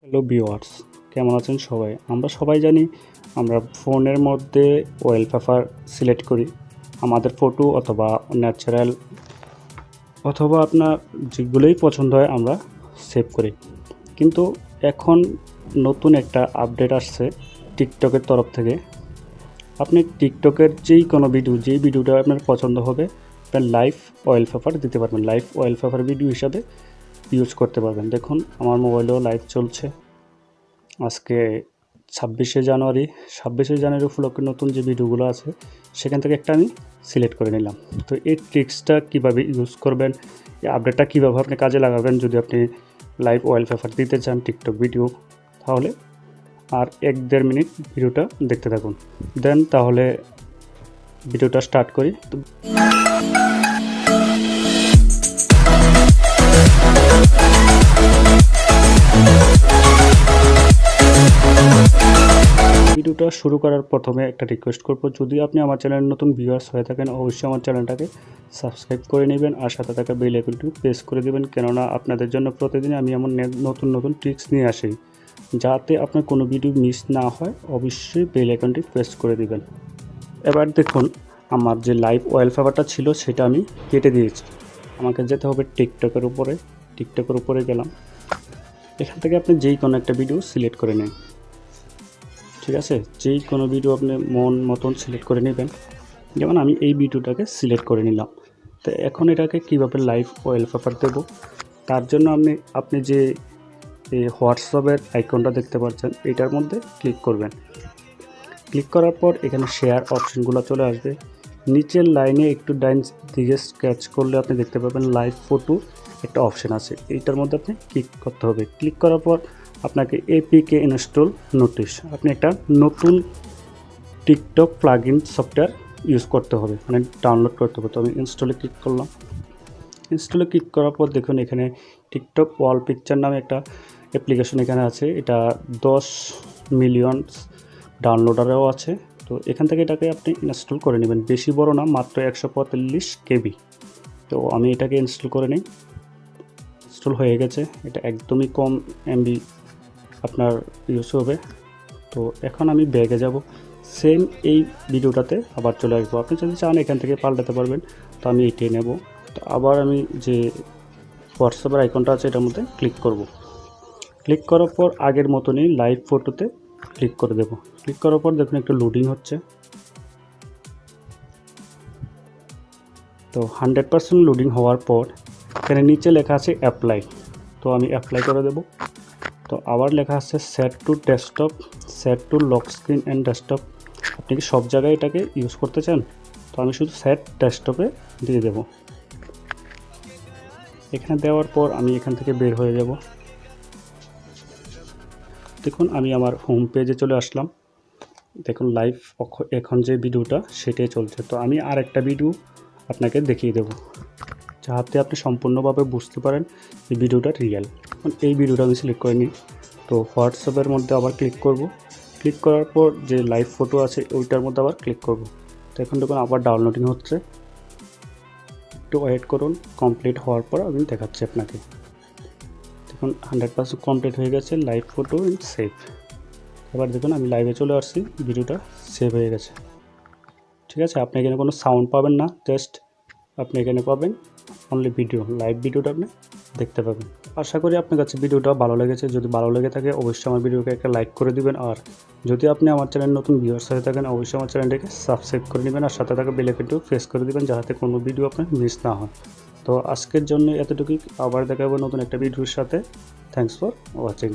Hello viewers, কেমন আছেন সবাই? আমরা সবাই জানি আমরা ফোনের মধ্যে ওয়ালপেপার সিলেক্ট করি আমাদের ফটো অথবা ন্যাচারাল অথবা আপনার যেগুলোই পছন্দ হয় আমরা সেভ করি। কিন্তু এখন নতুন একটা আপডেট আসছে টিকটকের তরফ থেকে। আপনি টিকটকের যেই কোনো ভিডিও, যেই ভিডিওটা আপনার পছন্দ হবে আপনার লাইভ ওয়ালপেপার দিতে পারবেন, লাইভ ওয়ালপেপার ভিডিও হিসাবে ইউজ করতে পারবেন। দেখুন আমার মোবাইলেও লাইভ চলছে। আজকে 26শে জানুয়ারি উপলক্ষে নতুন যে ভিডিওগুলো আছে সেখান থেকে একটা আমি সিলেক্ট করে নিলাম। তো এই ট্রিক্সটা কীভাবে ইউজ করবেন, এই আপডেটটা কীভাবে আপনি কাজে লাগাবেন যদি আপনি লাইভ ওয়ালপেপার দিতে চান টিকটক ভিডিও, তাহলে আর 1-1.5 মিনিট ভিডিওটা দেখতে থাকুন। দেন তাহলে ভিডিওটা স্টার্ট করি। তো ভিডিওটা শুরু করার প্রথমে একটা রিকোয়েস্ট করব, যদি আপনি আমার চ্যানেলের নতুন ভিউয়ার্স হয়ে থাকেন অবশ্যই আমার চ্যানেলটাকে সাবস্ক্রাইব করে নেবেন আর সাথে থাকা বেল আইকনটি প্রেস করে দেবেন, কেননা আপনাদের জন্য প্রতিদিন আমি এমন নতুন নতুন ট্রিক্স নিয়ে আসি। যাতে আপনার কোনো ভিডিও মিস না হয় অবশ্যই বেল আইকনটি প্রেস করে দিবেন। এবার দেখুন আমার যে লাইভ ওয়ালপেপারটা ছিল সেটা আমি কেটে দিয়েছি। আমাকে যেতে হবে টিকটকের উপরে গেলাম। এখান থেকে আপনি যেই কোনো একটা ভিডিও সিলেক্ট করে নিন, ঠিক আছে? যেই কোনো ভিডিও আপনি মন মতন সিলেক্ট করে নেবেন। যেমন আমি এই ভিডিওটাকে সিলেক্ট করে নিলাম। তো এখন এটাকে কীভাবে লাইভ ওয়ালপেপার দেবো, তার জন্য আপনি যে হোয়াটসঅ্যাপের আইকনটা দেখতে পাচ্ছেন এটার মধ্যে ক্লিক করবেন। ক্লিক করার পর এখানে শেয়ার অপশনগুলো চলে আসবে। নিচের লাইনে একটু ডাইন দিকে স্ক্র্যাচ করলে আপনি দেখতে পাবেন লাইভ ফটো একটা অপশন আছে, এইটার মধ্যে আপনি ক্লিক করতে হবে। ক্লিক করার পর আপনাকে এপিকে ইনস্টল নোটিশ, আপনি একটা নতুন টিকটক প্লাগইন সফটওয়্যার ইউজ করতে হবে, মানে ডাউনলোড করতে হবে। তো আমি ইনস্টলে ক্লিক করলাম। ইনস্টলে ক্লিক করার পর দেখুন এখানে টিকটক ওয়াল পিকচার নামে একটা অ্যাপ্লিকেশন এখানে আছে। এটা 10 মিলিয়ন ডাউনলোডারও আছে। তো এখান থেকে এটাকে আপনি ইনস্টল করে নেবেন, বেশি বড় না, মাত্র 145 কেবি। তো আমি এটাকে ইনস্টল করে নিই। ইনস্টল হয়ে গেছে, এটা একদমই কম এমবি আপনার ইউজ হবে। তো এখন আমি ব্যাগে যাব, সেম এই ভিডিওটাতে আবার চলে আসবো। আপনি যদি চান এখান থেকে পাল্টাতে পারবেন, তো আমি এটাই নেব। তো আবার আমি যে হোয়াটসঅ্যাপের আইকনটা আছে এটার মধ্যে ক্লিক করব। ক্লিক করার পর আগের মতনই লাইভ ফটোতে ক্লিক করে দেব। ক্লিক করার পর দেখুন একটু লোডিং হচ্ছে। তো 100% লোডিং হওয়ার পর এখানে নিচে লেখা আছে অ্যাপ্লাই, তো আমি অ্যাপ্লাই করে দেব। তো আবার লেখা আছে set to desktop, set to lock screen and desktop. আপনি কি সব জায়গায় এটাকে ইউজ করতে চান? তো আমি শুধু সেট ডেস্কটপে দিয়ে দেব। এখানে দেওয়ার পর আমি এখান থেকে বের হয়ে যাব। দেখুন আমি আমার হোম পেজে চলে আসলাম। দেখুন লাইভ এখন যে ভিডিওটা সেটাই চলছে। তো আমি আর একটা ভিডিও আপনাকে দেখিয়ে দেব যাতে আপনি সম্পূর্ণভাবে বুঝতে পারেন এই ভিডিওটা রিয়েল। এই ভিডিওটা আমি সিলেক্ট করে নিই। তো হোয়াটসঅ্যাপের মধ্যে আবার ক্লিক করব। ক্লিক করার পর যে লাইভ ফটো আছে ওইটার মধ্যে আবার ক্লিক করব। তো এখন দেখুন আবার ডাউনলোডিং হচ্ছে, একটু ওয়েট করুন। কমপ্লিট হওয়ার পর আমি দেখাচ্ছি আপনাকে। দেখুন 100% কমপ্লিট হয়ে গেছে, লাইভ ফটো ইন সেভ। এবার দেখুন আমি লাইভে চলে আসছি, ভিডিওটা সেভ হয়ে গেছে। ঠিক আছে, আপনি এখানে কোনো সাউন্ড পাবেন না, জাস্ট আপনি এখানে পাবেন অনলি ভিডিও, লাইভ ভিডিওটা আপনি দেখতে পাবেন। আশা করি আপনার কাছে ভিডিওটা ভালো লেগেছে। যদি ভালো লেগে থাকে অবশ্যই আমার ভিডিওকে একটা লাইক করে দিবেন, আর যদি আপনি আমার চ্যানেল নতুন ভিউয়ার্স হয়ে থাকেন অবশ্যই আমার চ্যানেলটাকে সাবস্ক্রাইব করে নেবেন আর সাথে থাকা বেল আইকনটিও প্রেস করে দিবেন যাতে কোনো ভিডিও আপনার মিস না হয়। তো আজকের জন্য এতটুকুই, আবার দেখা হবে নতুন একটা ভিডিওর সাথে। Thanks for watching.